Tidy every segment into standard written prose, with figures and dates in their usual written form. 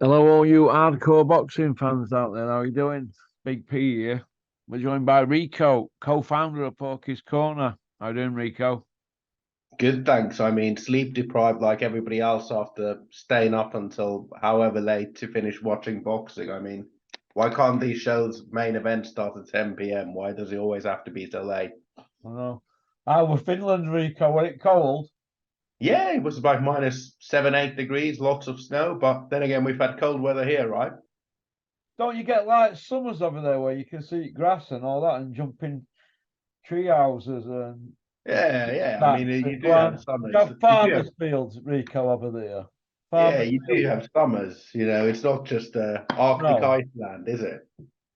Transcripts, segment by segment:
Hello, all you hardcore boxing fans out there. How are you doing? Big P here. We're joined by Rico, co-founder of Porky's Corner. How you doing, Rico? Good, thanks. I mean, sleep deprived like everybody else after staying up until however late to finish watching boxing. I mean, why can't these shows main event start at 10 p.m.? Why does it always have to be so late? I know. How was Finland, Rico? Was it cold? Yeah, it was like minus 7, 8 degrees, lots of snow, but then again, we've had cold weather here, right? Don't you get like summers over there where you can see grass and all that and jump in tree houses and Yeah. I mean, that you and do go have on? summers. You have You do have, farmers fields, Rico, over there. yeah, Farmers you do fields. have summers. It's not just Arctic No, Iceland, is it?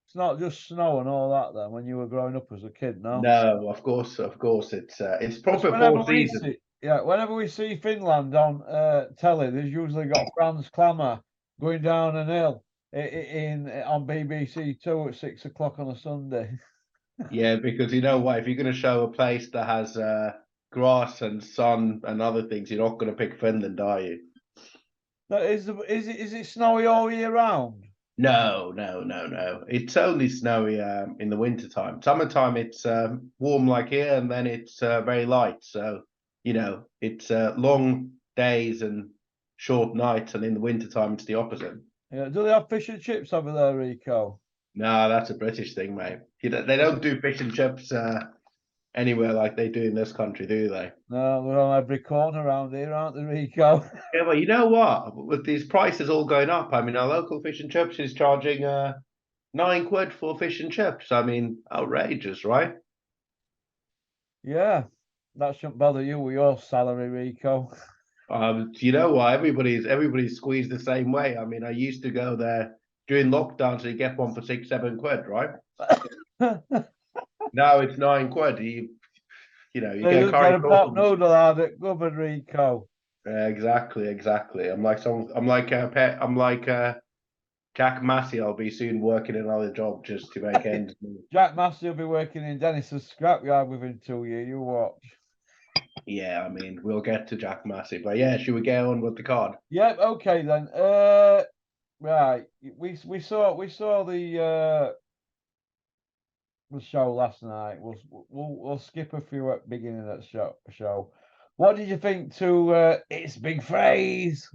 it's not just snow and all that then when you were growing up as a kid, no. No, of course, it's Because proper whenever four we seasons. see, yeah, whenever we see Finland on telly, there's usually got Franz Klammer going down an hill in on BBC Two at 6 o'clock on a Sunday. Yeah, because you know what, if you're going to show a place that has grass and sun and other things, you're not going to pick Finland, are you? That is it snowy all year round? No. It's only snowy in the winter time. Summertime, it's warm like here, and then it's very light. So, it's long days and short nights, and in the winter time, it's the opposite. Yeah, do they have fish and chips over there, Rico? No, that's a British thing, mate. They Is don't it? do fish and chips anywhere like they do in this country, do they? No, they're on every corner around here, aren't they, Rico? Yeah, but you know what? With these prices all going up, I mean, our local fish and chips is charging 9 quid for fish and chips. I mean, outrageous, right? Yeah, that shouldn't bother you with your salary, Rico. You know what? Everybody's squeezed the same way. I mean, I used to go there during lockdown, so you get one for 6, 7 quid, right? Now it's 9 quid. You They get a don't get curry a sauce pot on the. noodle out at Cupboard, Rico. Exactly. I'm like a pet. I'm like Jack Massey. I'll be soon working another job just to make ends meet. Jack Massey will be working in Dennis's scrapyard within 2 years. You watch. Yeah, I mean, we'll get to Jack Massey, but yeah, should we get on with the card? Yep. Okay then. Right. We saw the show last night. We'll skip a few at the beginning of that show. What did you think to It's Big Phrase?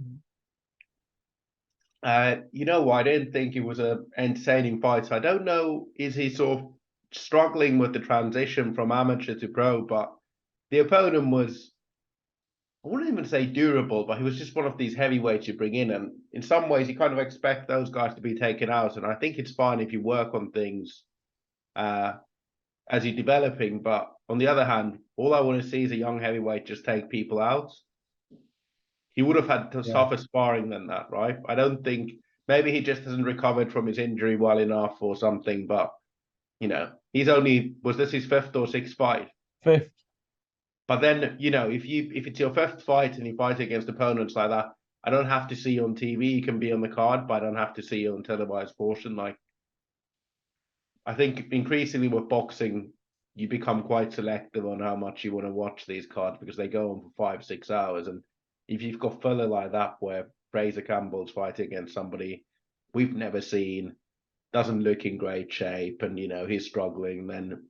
You know what? I didn't think it was a entertaining fight. So I don't know, is he sort of struggling with the transition from amateur to pro? But the opponent was, I wouldn't even say durable, but he was just one of these heavyweights you bring in. And in some ways, you kind of expect those guys to be taken out. And I think it's fine if you work on things uh, as you're developing. But on the other hand, all I want to see is a young heavyweight just take people out. He would have had Yeah. tougher sparring than that, right? I don't think maybe he just hasn't recovered from his injury well enough or something. But he's only was this his fifth or sixth fight? Fifth. But then if it's your fifth fight and you fight against opponents like that, I don't have to see you on TV. You can be on the card, but I don't have to see you on televised portion. Like I think increasingly with boxing, you become quite selective on how much you want to watch these cards because they go on for 5, 6 hours. And if you've got filler like that, where Fraser Campbell's fighting against somebody we've never seen, doesn't look in great shape, and he's struggling, then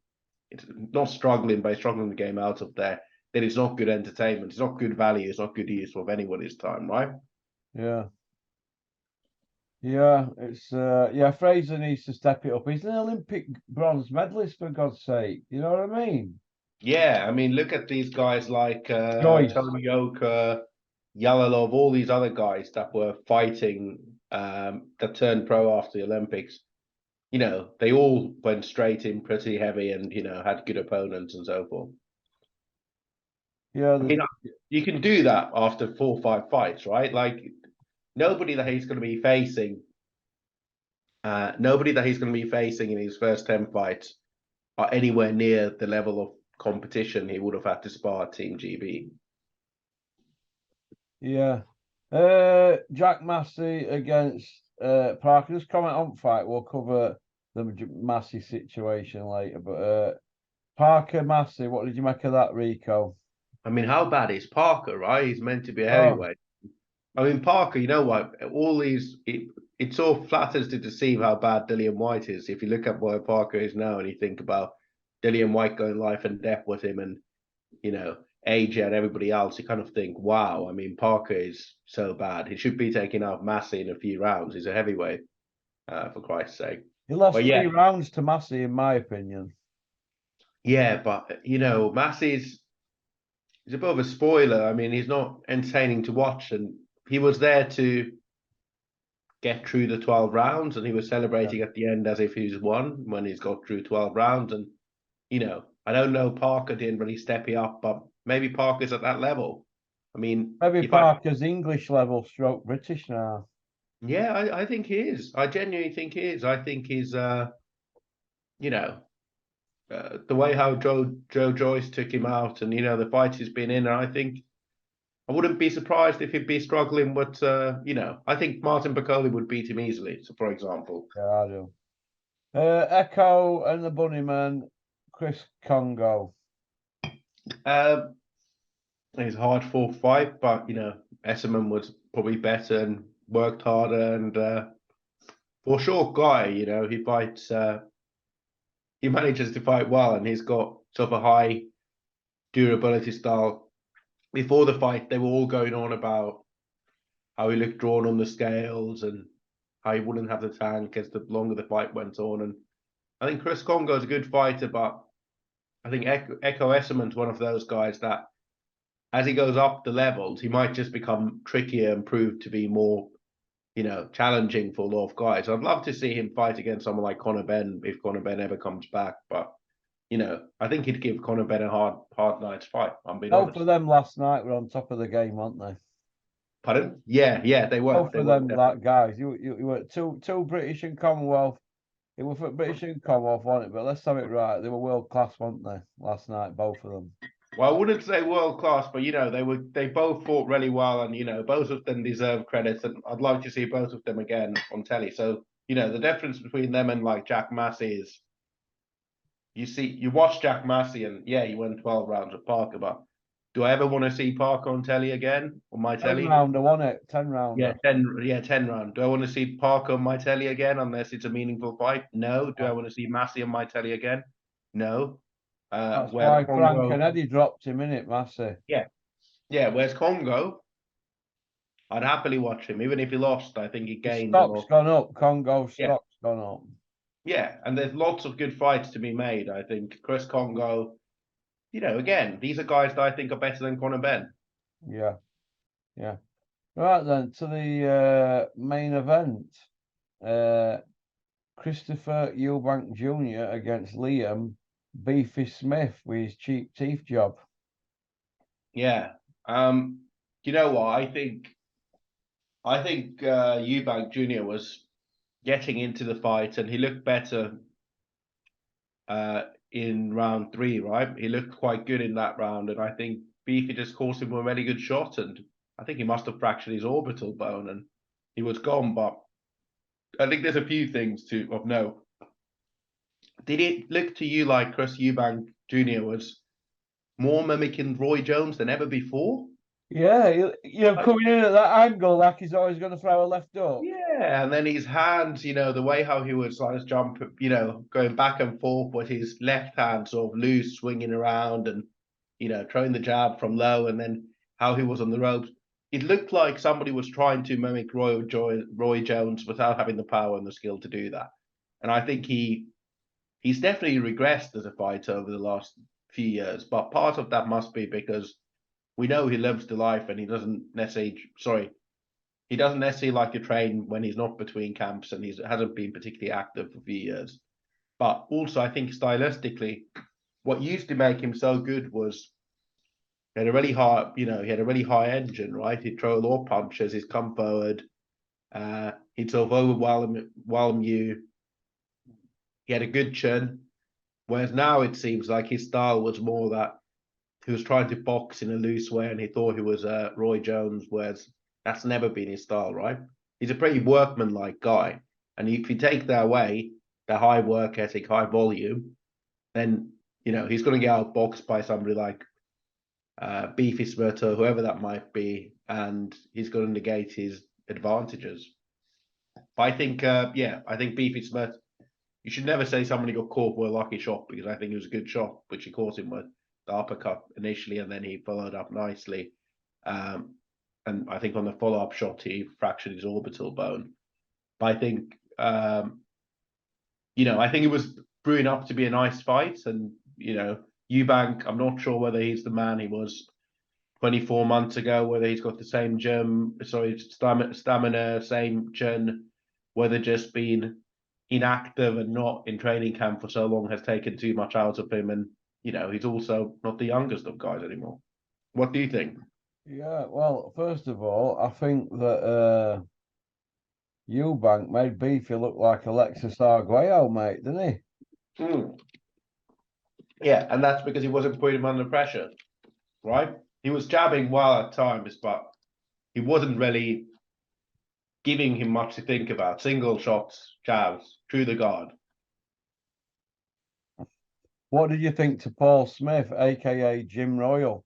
it's not struggling, but he's struggling the game out of there. Then it's not good entertainment. It's not good value. It's not good use of anybody's time, right? Yeah. Yeah. It's Fraser needs to step it up. He's an Olympic bronze medalist for God's sake. You know what I mean? Yeah, I mean, look at these guys like Joyce. Tony Yoka, Yalalov, all these other guys that were fighting that turned pro after the Olympics. They all went straight in pretty heavy and had good opponents and so forth. Yeah. I mean, you can do that after 4 or 5 fights, right? Like nobody that he's going to be facing, nobody that he's going to be facing in his first 10 fights are anywhere near the level of competition he would have had to spar at Team GB. Yeah. Jack Massey against Parker. Just comment on fight. We'll cover the Massey situation later. But Parker Massey, what did you make of that, Rico? I mean, how bad is Parker, right? He's meant to be a Oh, heavyweight. I mean, Parker, you know what? All these, it sort of flatters to deceive how bad Dillian White is. If you look at where Parker is now and you think about Dillian White going life and death with him and, AJ and everybody else, you kind of think, wow, I mean, Parker is so bad. He should be taking out Massey in a few rounds. He's a heavyweight, for Christ's sake. He lost But 3 rounds to Massey, in my opinion. Yeah, but, Massey's he's a bit of a spoiler. I mean, he's not entertaining to watch, and he was there to get through the 12 rounds, and he was celebrating at the end as if he's won when he's got through 12 rounds. And I don't know, Parker didn't really step it up, but maybe Parker's at that level. I mean, Maybe Parker's English level stroke British now. Yeah, I think he is. I genuinely think he is. I think he's the way how Joe Joyce took him out, and the fight he's been in. And I think I wouldn't be surprised if he'd be struggling, but I think Martin Bacoli would beat him easily. So, for example, Yeah, I do. Echo and the Bunnyman, Chris Congo. It's a hard fought fight, but Esserman was probably better and worked harder, and for a short guy, he fights. He manages to fight well, and he's got sort of a high durability style. Before the fight, they were all going on about how he looked drawn on the scales and how he wouldn't have the tank as the longer the fight went on. And I think Chris Congo is a good fighter, but I think Echo Esserman's one of those guys that, as he goes up the levels, he might just become trickier and prove to be more, challenging for a lot of guys. I'd love to see him fight against someone like Conor Benn if Conor Benn ever comes back, but I think he'd give Conor Benn a hard night's fight. I'm being honest. Both of them last night were on top of the game, weren't they? Pardon? Yeah, they were. Both of them, like guys, you were two British and Commonwealth. They were for British and Commonwealth, weren't it? But let's have it right. They were world class, weren't they? Last night, both of them. Well, I wouldn't say world class, but they both fought really well, and both of them deserve credit. And I'd like to see both of them again on telly. So the difference between them and like Jack Massey is, you watch Jack Massey, and yeah, he won 12 rounds with Parker, but do I ever want to see Parker on telly again on my telly? 10-rounder, wasn't it? 10-rounder. Yeah, 10 round. Do I want to see Parker on my telly again unless it's a meaningful fight? No. Do I want to see Massey on my telly again? No. That's why Frank and Eddie dropped him in it, Massey. Yeah. Whereas Congo, I'd happily watch him, even if he lost. I think he gained. Stock's gone up. Congo's stock's gone up. Yeah, and there's lots of good fights to be made. I think Chris Congo, again, these are guys that I think are better than Conor Benn. Yeah. Right then, to the main event. Christopher Eubank Jr. against Liam Beefy Smith with his cheap teeth job. Yeah. You know what? I think Eubank Jr. was getting into the fight, and he looked better in round 3, right? He looked quite good in that round, and I think Beefy just caused him a really good shot, and I think he must have fractured his orbital bone, and he was gone. But I think there's a few things of note. Did it look to you like Chris Eubank Jr. was more mimicking Roy Jones than ever before? Yeah, coming in at that angle like he's always going to throw a left hook. Yeah, and then his hands, the way how he was like jump, going back and forth with his left hand sort of loose, swinging around and, throwing the jab from low, and then how he was on the ropes. It looked like somebody was trying to mimic Roy Jones without having the power and the skill to do that. And I think he's definitely regressed as a fighter over the last few years, but part of that must be because we know he lives the life, and he doesn't necessarily like to train when he's not between camps, and he hasn't been particularly active for a few years. But also, I think stylistically, what used to make him so good was he had a really high engine, right? He'd throw a lot of punches, he'd come forward, he'd sort of overwhelm you. He had a good chin. Whereas now it seems like his style was more that he was trying to box in a loose way, and he thought he was Roy Jones, whereas that's never been his style, right? He's a pretty workman-like guy. And if you take that away, the high work ethic, high volume, then, he's going to get outboxed by somebody like Beefy Smith or whoever that might be, and he's going to negate his advantages. But I think, I think Beefy Smith, you should never say somebody got caught with a lucky shot, because I think it was a good shot, which he caught him with the uppercut initially, and then he followed up nicely. And I think on the follow-up shot, he fractured his orbital bone. But I think, I think it was brewing up to be a nice fight. And, Eubank, I'm not sure whether he's the man he was 24 months ago, whether he's got the same stamina, same chin, whether just being inactive and not in training camp for so long has taken too much out of him. And, he's also not the youngest of guys anymore. What do you think? Yeah, well, first of all, I think that Eubank made Beefy look like Alexis Arguello, mate, didn't he? Yeah, and that's because he wasn't putting him under pressure, right? He was jabbing well at times, but he wasn't really giving him much to think about. Single shots, jabs, through the guard. What did you think to Paul Smith, aka Jim Royal,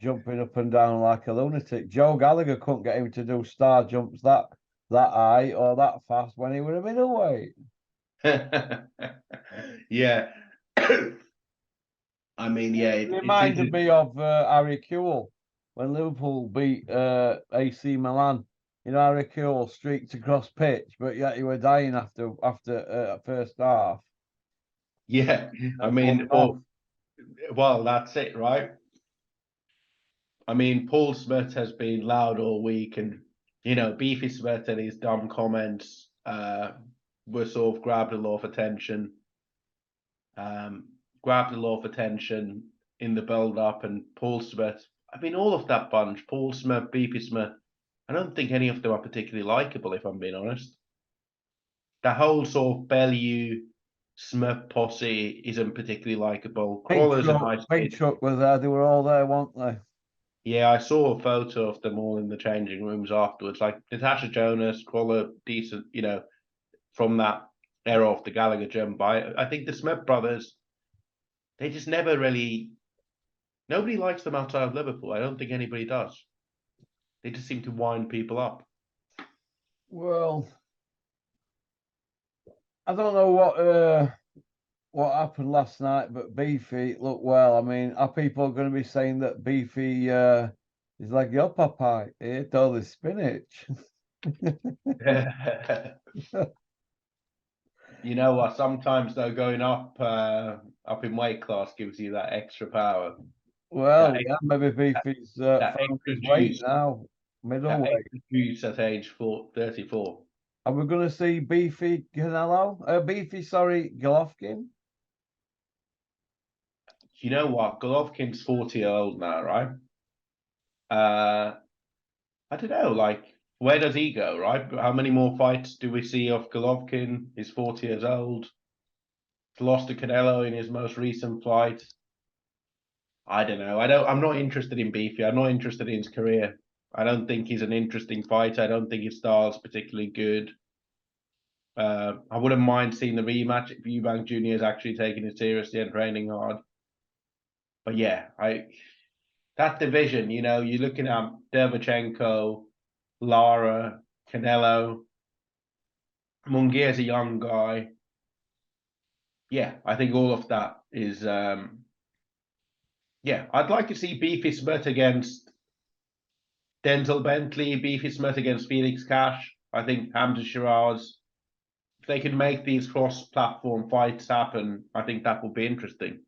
jumping up and down like a lunatic? Joe Gallagher couldn't get him to do star jumps that high or that fast when he was a middleweight. Yeah. I mean, yeah. It reminded me of RIKU when Liverpool beat AC Milan. RIKU streaked across pitch, but yet he were dying after first half. Yeah, I mean, well, that's it, right? I mean, Paul Smith has been loud all week, and Beefy Smith and his dumb comments were sort of grabbed a lot of attention. Grabbed a lot of attention in the build-up, and Paul Smith. I mean, all of that bunch, Paul Smith, Beefy Smith. I don't think any of them are particularly likable, if I'm being honest. The whole sort of Bellew Smith posse isn't particularly likable. Crawler's a nice Big kid. Chuck was there. They were all there, weren't they? Yeah, I saw a photo of them all in the changing rooms afterwards. Like Natasha Jonas, Crawler, decent, from that era of the Gallagher gym. But I think the Smith brothers, they just never really. Nobody likes them outside of Liverpool. I don't think anybody does. They just seem to wind people up. Well, I don't know what happened last night, but Beefy looked well. I mean, are people going to be saying that Beefy is like your Popeye? He ate all the spinach. You know what? Sometimes though, going up in weight class gives you that extra power. Well, yeah, maybe Beefy's found his weight juice, now, middleweight. juice at age 34. Are we going to see Beefy Canelo? Golovkin? You know what? Golovkin's 40-year-old now, right? I don't know. Like, where does he go, right? How many more fights do we see of Golovkin? He's 40 years old. He's lost to Canelo in his most recent fight. I don't know. I'm not interested in Beefy. I'm not interested in his career. I don't think he's an interesting fighter. I don't think his style's particularly good. I wouldn't mind seeing the rematch if Eubank Jr. is actually taking it seriously and training hard. But yeah, that division, you're looking at Derevchenko, Lara, Canelo. Mungier's a young guy. Yeah, I think all of that is I'd like to see Beefy Smith against Denzel Bentley, Beefy Smith against Felix Cash. I think Hamza Shiraz, if they can make these cross-platform fights happen, I think that would be interesting.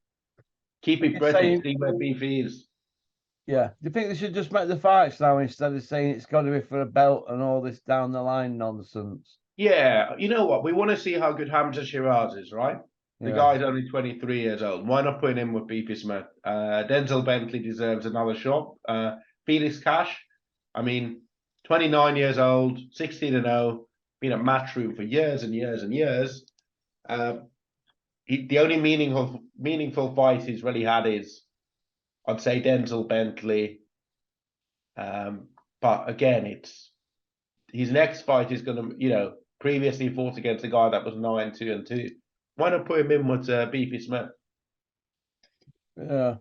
Keep it British, see where Beefy is. Yeah. Do you think they should just make the fights now instead of saying it's got to be for a belt and all this down the line nonsense? Yeah, you know what? We want to see how good Hamza Shiraz is, right? The guy's only 23 years old. Why not put him with Beefy Smith? Denzel Bentley deserves another shot. Felix Cash, I mean, 29 years old, 16-0, been at Matchroom for years and years and years. The only meaningful fight he's really had is, I'd say, Denzel Bentley. But again, his next fight is going to, previously fought against a guy that was 9-2-2. Why not put him in with Beefy Smith? Yeah.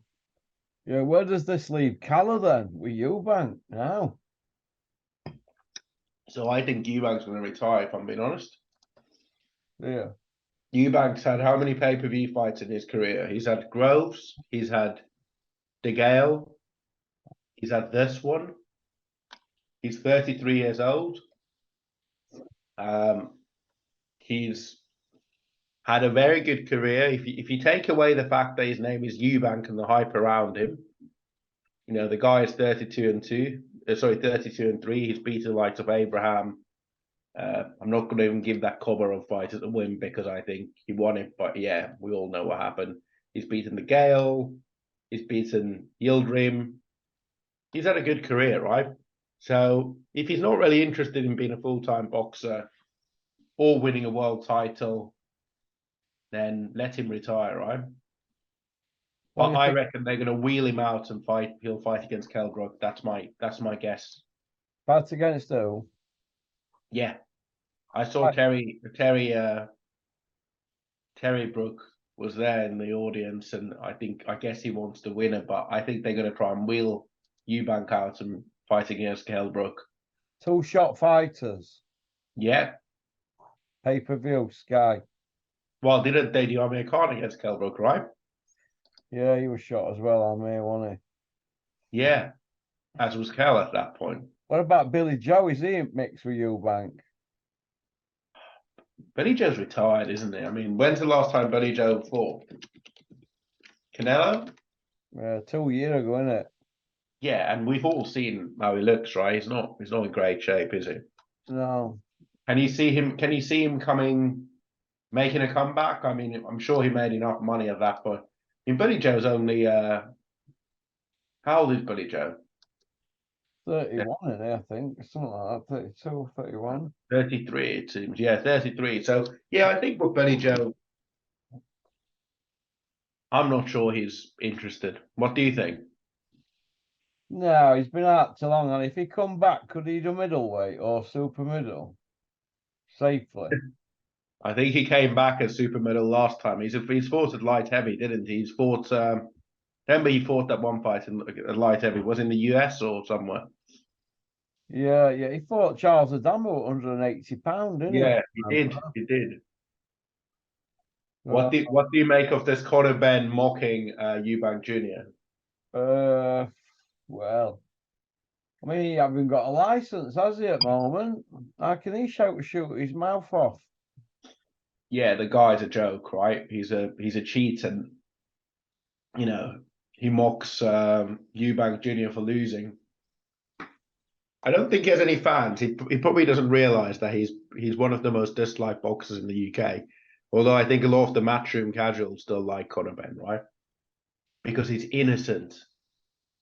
Yeah, where does this leave Calla then with Eubank now? So I think Eubank's going to retire, if I'm being honest. Yeah. Eubank's had how many pay-per-view fights in his career? He's had Groves, he's had De Gale, he's had this one. He's 33 years old. He's had a very good career. If you take away the fact that his name is Eubank and the hype around him, you know, the guy is 32 and 2. 32 and 3. He's beaten the likes of Abraham. I'm not going to even give that cover of fight as a win because I think he won it. But yeah, we all know what happened. He's beaten the Gale. He's beaten Yildirim. He's had a good career, right? So if he's not really interested in being a full-time boxer or winning a world title, then let him retire, right? What But do you I think? reckon they're going to wheel him out and fight. He'll fight against Kell Brook. That's my guess. Fight against who? Yeah, I saw Terry Brook was there in the audience, and I guess he wants to win it, but I think they're going to try and wheel Eubank out and fight against Kell Brook. Two shot fighters. Yeah. Pay-per-view, Sky. Well, didn't they do Amir Khan against Kell Brook, right? Yeah, he was shot as well on me, wasn't Yeah, as was Kell at that point. he? What about Billy Joe? Is he mixed with Eubank? Billy Joe's retired, isn't he? I mean, when's the last time Billy Joe fought? Canelo? Yeah, 2 years ago, isn't it? Yeah, and we've all seen how he looks, right? He's not in great shape, is he? No. Can you see him making a comeback? I mean, I'm sure he made enough money at that point. I mean, Billy Joe's only how old is Billy Joe? 31, isn't he, I think. Something like that. 32, 31. 33, it seems. Yeah, 33. So yeah, I think with Billy Joe, I'm not sure he's interested. What do you think? No, he's been out too long. And if he come back, could he do middleweight or super middle? Safely. I think he came back as super middle last time. He's fought at light heavy, didn't he? He's fought. Remember, he fought that one fight in at light heavy. Was in the US or somewhere. Yeah, yeah. He fought Charles Adamo at 180 pounds, didn't he? Yeah, he did. He did. Uh, What do you make of this Conor Ben mocking Eubank Jr.? well, I mean, he hasn't got a license, has he, at the moment? How can he shoot his mouth off? Yeah, the guy's a joke, right? He's a cheat, and you know he mocks Eubank Jr. for losing. I don't think he has any fans. He probably doesn't realize that he's one of the most disliked boxers in the UK. Although I think a lot of the matchroom casuals still like Conor Ben, right? Because he's innocent.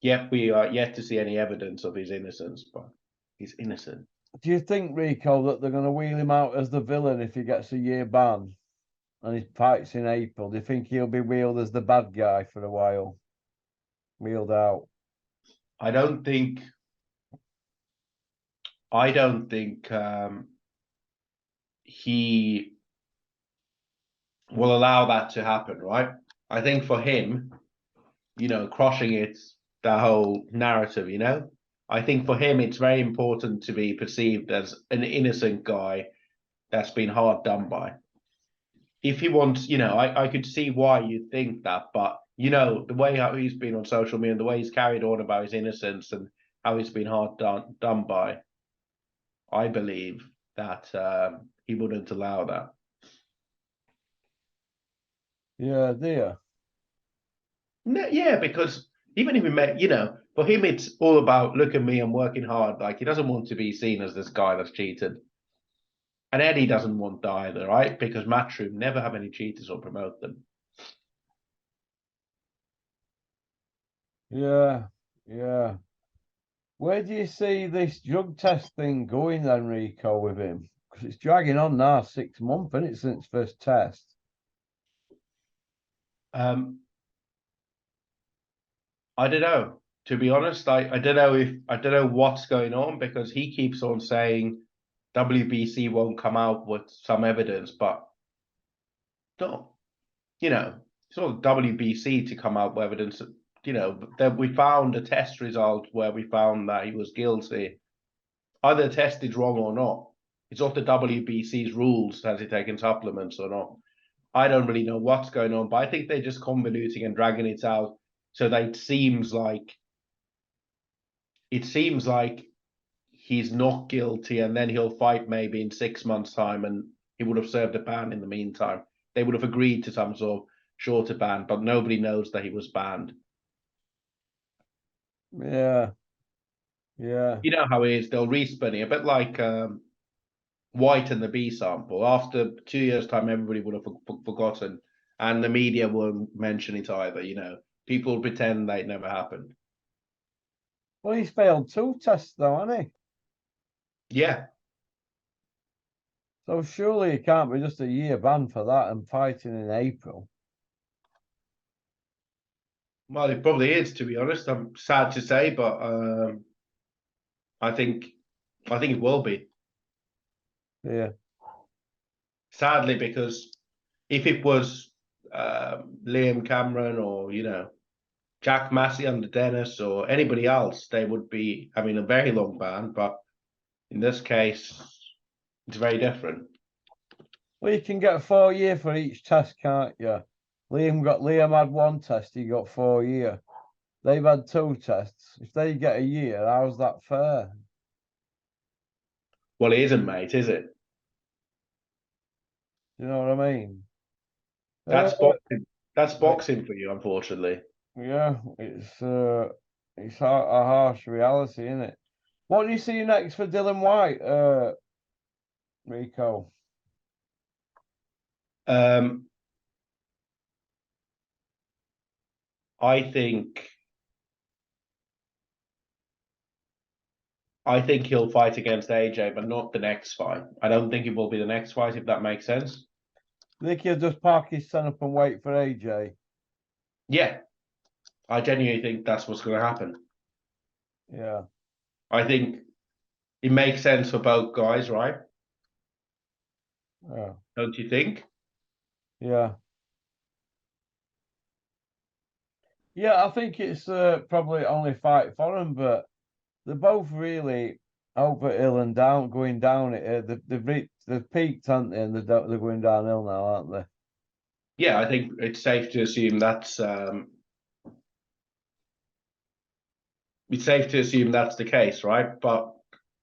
Yet we are yet to see any evidence of his innocence, but he's innocent. Do you think, Rico, that they're going to wheel him out as the villain if he gets a year ban and his fights in April? Do you think he'll be wheeled as the bad guy for a while? Wheeled out? I don't think. I don't think he will allow that to happen, right? I think for him, crushing it, the whole narrative, I think for him, it's very important to be perceived as an innocent guy that's been hard done by. If he wants, I could see why you think that, but the way how he's been on social media and the way he's carried on about his innocence and how he's been hard done by, I believe that he wouldn't allow that. Yeah, dear. No, yeah, because even if he met, for him, it's all about look at me, I'm working hard. Like he doesn't want to be seen as this guy that's cheated. And Eddie doesn't want that either, right? Because Matchroom never have any cheaters or promote them. Yeah, yeah. Where do you see this drug test thing going then, Rico, with him? Because it's dragging on now 6 months, isn't it, since first test? I don't know. To be honest, I don't know what's going on because he keeps on saying WBC won't come out with some evidence, but don't, it's not WBC to come out with evidence. you know, that we found a test result where we found that he was guilty. Either the test is wrong or not. It's off the WBC's rules. Has he taken supplements or not? I don't really know what's going on, but I think they're just convoluting and dragging it out so that it seems like he's not guilty, and then he'll fight maybe in 6 months' time, and he would have served a ban in the meantime. They would have agreed to some sort of shorter ban, but nobody knows that he was banned. Yeah. Yeah. You know how it is, they'll respin it, a bit like White and the B sample. After 2 years' time, everybody would have forgotten, and the media won't mention it either. You know, people pretend that it never happened. Well, he's failed 2 tests though, hasn't he? Yeah, So surely it can't be just a year ban for that and fighting in April. well, it probably is, to be honest. I'm sad to say, but I think it will be. Yeah. Sadly, because if it was Liam Cameron or Jack Massey under Dennis or anybody else, they would be having a very long ban. But in this case, it's very different. Well, you can get 4 year for each test, can't you? Liam had 1 test, he got 4 year. They've had 2 tests. If they get a year, how's that fair? Well, it isn't, mate, is it? You know what I mean? That's Uh, boxing. That's boxing for you, unfortunately. yeah, it's a harsh reality, isn't it? What do you see next for Dylan White, Rico? Um, I think he'll fight against AJ, but not the next fight. I don't think it will be the next fight, if that makes sense. Think he'll just park his son up and wait for AJ? Yeah, I genuinely think that's what's going to happen. Yeah. I think it makes sense for both guys, right? Yeah. Don't you think? Yeah. Yeah, I think it's probably only fight for them, but they're both really over hill and down, going down it. They've peaked, haven't they? And they're going downhill now, aren't they? Yeah, I think it's safe to assume that's the case, right? But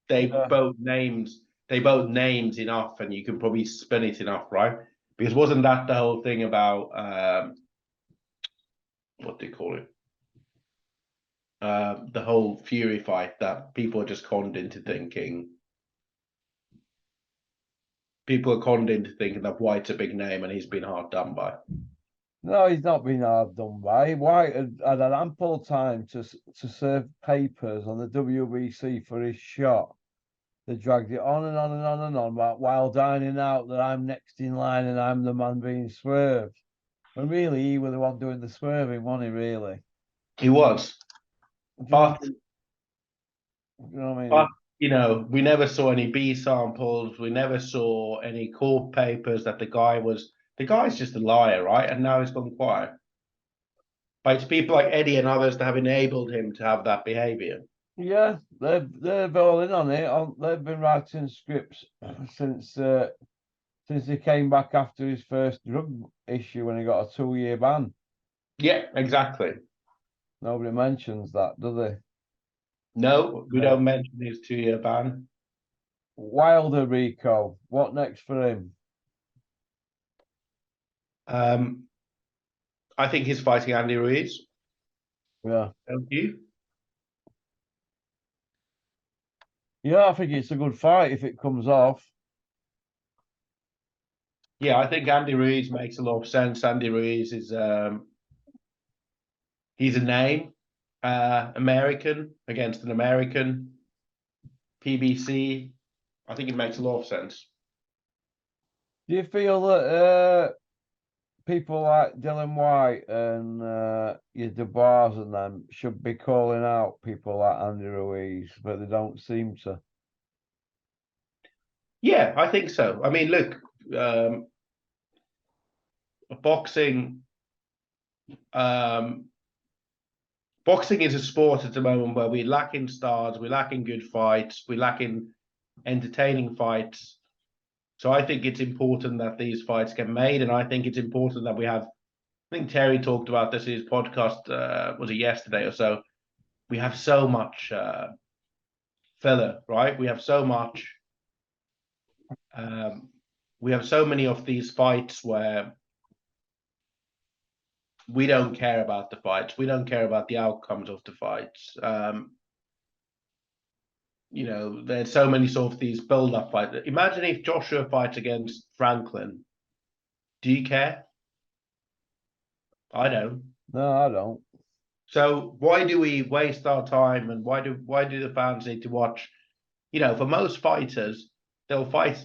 Yeah. they both names enough, and you can probably spin it enough, right? Because wasn't that the whole thing about what do you call it? The whole Fury fight that people are just conned into thinking. People are conned into thinking that White's a big name and he's been hard done by. No, he's not been hard done by. White had an ample time to serve papers on the WBC for his shot. They dragged it on and on and on and on while dining out that I'm next in line and I'm the man being swerved. When really he was the one doing the swerving, wasn't he, really? He was, Do you know, but you know what I but mean? we never saw any B samples. We never saw any court papers that the guy's just a liar, right? And now he's gone quiet. But it's people like Eddie and others that have enabled him to have that behavior. Yeah, they're all in on it. They've been writing scripts since he came back after his first drug issue when he got a 2 year ban. Yeah, exactly. Nobody mentions that, do they? No, we don't mention his 2-year ban. Wilder, Rico, what next for him? I think he's fighting Andy Ruiz. Yeah. Don't you? Yeah, I think it's a good fight if it comes off. Yeah, I think Andy Ruiz makes a lot of sense. Andy Ruiz is he's a name, American against an American, PBC. I think it makes a lot of sense. Do you feel that people like Dylan White and your Dubois and them should be calling out people like Andy Ruiz, but they don't seem to? Yeah, I think so. I mean, look, boxing, boxing is a sport at the moment where we lack in stars, we lack in good fights, we lack in entertaining fights. So I think it's important that these fights get made, and I think it's important that we have. I think Terry talked about this in his podcast. Was it yesterday or so? We have so much filler, right? We have so much. We have so many of these fights where we don't care about the fights. We don't care about the outcomes of the fights. You know, there's so many sort of these build-up fights. Imagine if Joshua fights against Franklin. Do you care? I don't. No, I don't. So why do we waste our time, and why do the fans need to watch? You know, for most fighters, they'll fight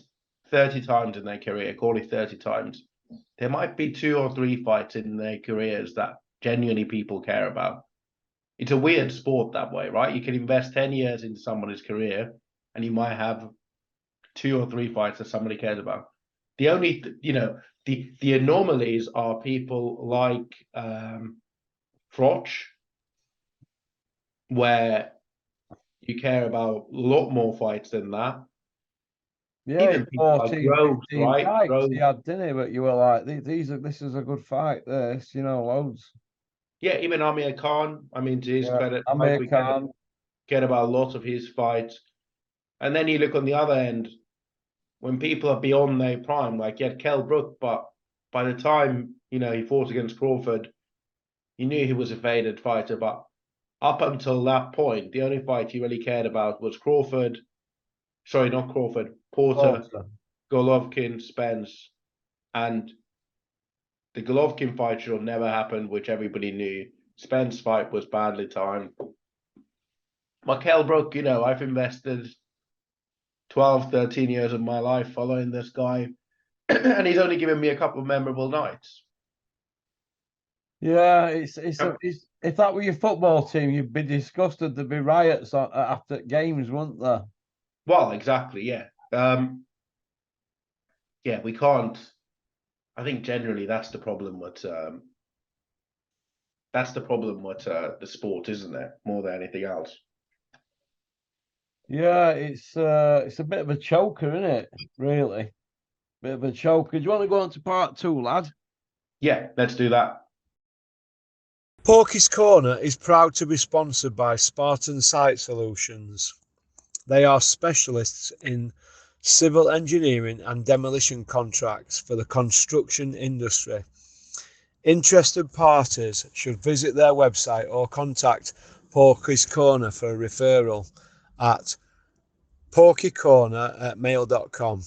30 times in their career, call it 30 times. There might be 2 or 3 fights in their careers that genuinely people care about. It's a weird sport that way, right? You can invest 10 years into somebody's career and you might have 2 or 3 fights that somebody cares about. The only, you know, the anomalies are people like Froch, where you care about a lot more fights than that. Yeah, Even people like 14, Groves, 15 right? fights Groves. he had, didn't he? But you were like, this is a good fight, this, you know, loads. Yeah, even Amir Khan, I mean, to his credit, like, Amir we Khan. care about a lot of his fights. And then you look on the other end, when people are beyond their prime, like you had Kell Brook, but by the time, you know, he fought against Crawford, you knew he was a faded fighter. But up until that point, the only fight he really cared about was Crawford. Sorry, not Crawford. Porter, Golovkin, Spence. And the Golovkin fight should have never happened, which everybody knew. Spence fight was badly timed. Kell Brook, you know, I've invested 12, 13 years of my life following this guy, and he's only given me a couple of memorable nights. Yeah, it's if that were your football team, you'd be disgusted. There'd be riots after games, wouldn't there? Well, exactly, yeah. Yeah, we can't. I think generally that's the problem with the sport, isn't it? More than anything else. Yeah, it's a bit of a choker, isn't it? Really, bit of a choker. Do you want to go on to part 2, lad? Yeah, let's do that. Porky's Corner is proud to be sponsored by Spartan Site Solutions. They are specialists in civil engineering and demolition contracts for the construction industry. Interested parties should visit their website or contact Porky's Corner for a referral at porkycorner@mail.com.